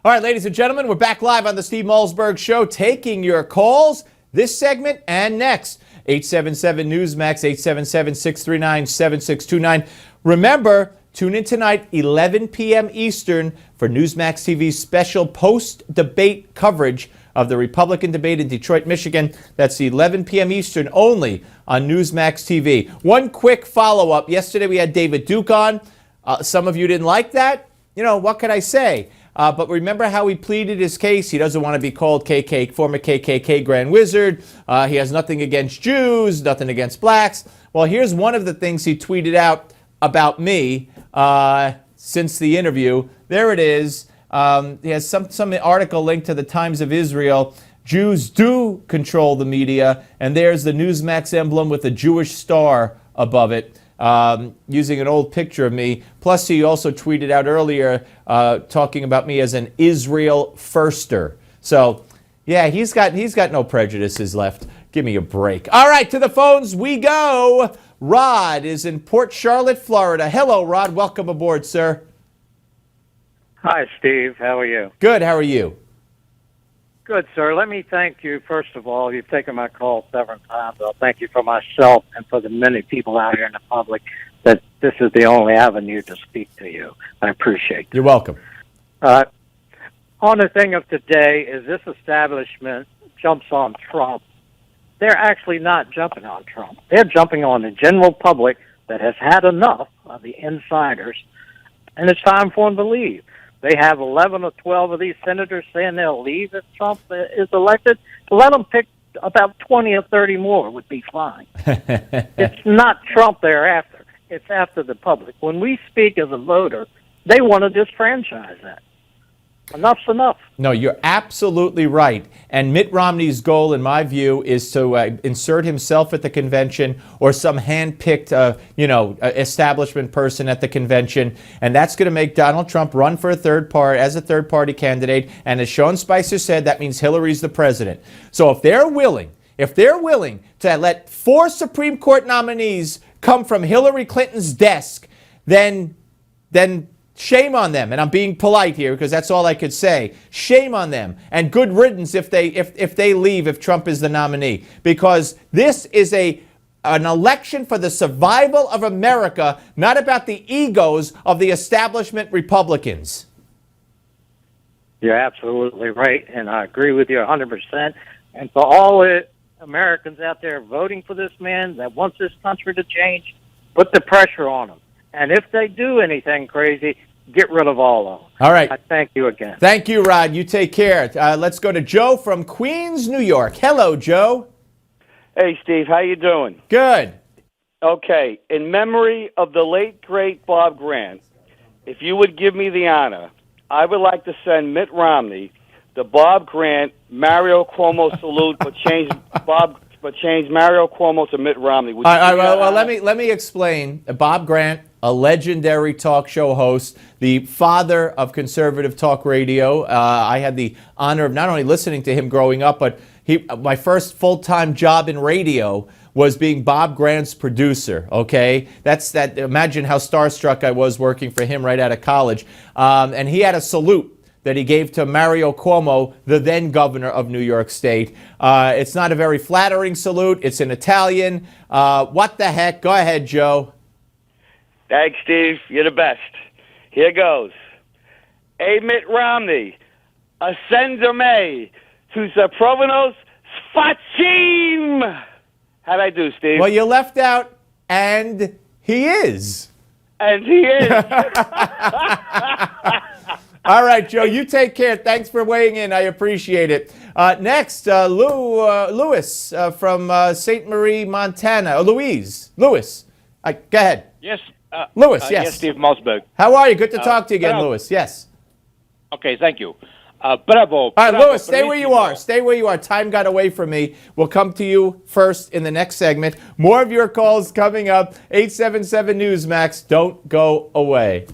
All right, ladies and gentlemen, we're back live on the Steve Malzberg Show, taking your calls this segment and next. 877 Newsmax, 877-639-7629. Remember, tune in tonight, 11 p.m. Eastern, for Newsmax TV's special post-debate coverage of the Republican debate in Detroit, Michigan. That's 11 p.m. Eastern only on Newsmax TV. One quick follow-up. Yesterday we had David Duke on. Some of you didn't like that. You know, what could I say? But remember how he pleaded his case? He doesn't want to be called former KKK Grand Wizard. He has nothing against Jews, nothing against blacks. Well, here's one of the things he tweeted out about me since the interview. There it is. He has some article linked to the Times of Israel. Jews do control the media, and there's the Newsmax emblem with a Jewish star above it. Using an old picture of me. Plus, he also tweeted out earlier talking about me as an Israel firster. So, yeah, he's got no prejudices left. Give me a break. All right, to the phones we go. Rod is in Port Charlotte, Florida. Hello, Rod. Welcome aboard, sir. Hi, Steve. How are you? Good. How are you? Good, sir. Let me thank you, first of all. You've taken my call several times. I'll thank you for myself and for the many people out here in the public that this is the only avenue to speak to you. I appreciate it. You're welcome. On the thing of today is this establishment jumps on Trump. They're actually not jumping on Trump. They're jumping on the general public that has had enough of the insiders, and it's time for them to leave. They have 11 or 12 of these senators saying they'll leave if Trump is elected. Let them pick about 20 or 30 more would be fine. It's not Trump they're after. It's after the public. When we speak as a voter, they want to disfranchise that. Enough's enough. No, you're absolutely right. And Mitt Romney's goal, in my view, is to insert himself at the convention or some hand-picked, establishment person at the convention. And that's going to make Donald Trump run for a third-party candidate. And as Sean Spicer said, that means Hillary's the president. So if they're willing to let 4 Supreme Court nominees come from Hillary Clinton's desk, then shame on them. And I'm being polite here because that's all I could say. Shame on them. And good riddance if they leave, if Trump is the nominee. Because this is an election for the survival of America, not about the egos of the establishment Republicans. You're absolutely right, and I agree with you 100%. And for all the Americans out there voting for this man that wants this country to change, put the pressure on them. And if they do anything crazy, get rid of all of them. All right. I thank you again. Thank you, Rod. You take care. Let's go to Joe from Queens, New York. Hello, Joe. Hey, Steve. How you doing? Good. Okay. In memory of the late, great Bob Grant, if you would give me the honor, I would like to send Mitt Romney the Bob Grant Mario Cuomo salute, but change Mario Cuomo to Mitt Romney. Well, let me explain. Bob Grant, a legendary talk show host, the father of conservative talk radio. I had the honor of not only listening to him growing up, but my first full-time job in radio was being Bob Grant's producer. Okay, imagine how starstruck I was working for him right out of college. And he had a salute that he gave to Mario Cuomo, the then governor of New York State. It's not a very flattering salute. It's in Italian. What the heck? Go ahead, Joe. Thanks, Steve. You're the best. Here goes. Hey, Mitt Romney, ascendo me to the Provenos Sfacim. How'd I do, Steve? Well, you left out, and he is. And he is. All right, Joe, you take care. Thanks for weighing in. I appreciate it. Next, Louis from St. Marie, Montana. Lewis. Go ahead. Yes. Louis, yes. Yes, Steve Malzberg. How are you? Good to talk to you again, Louis. Yes. Okay, thank you. Bravo. All right, Louis, stay where you are. Stay where you are. Time got away from me. We'll come to you first in the next segment. More of your calls coming up. 877 Newsmax. Don't go away.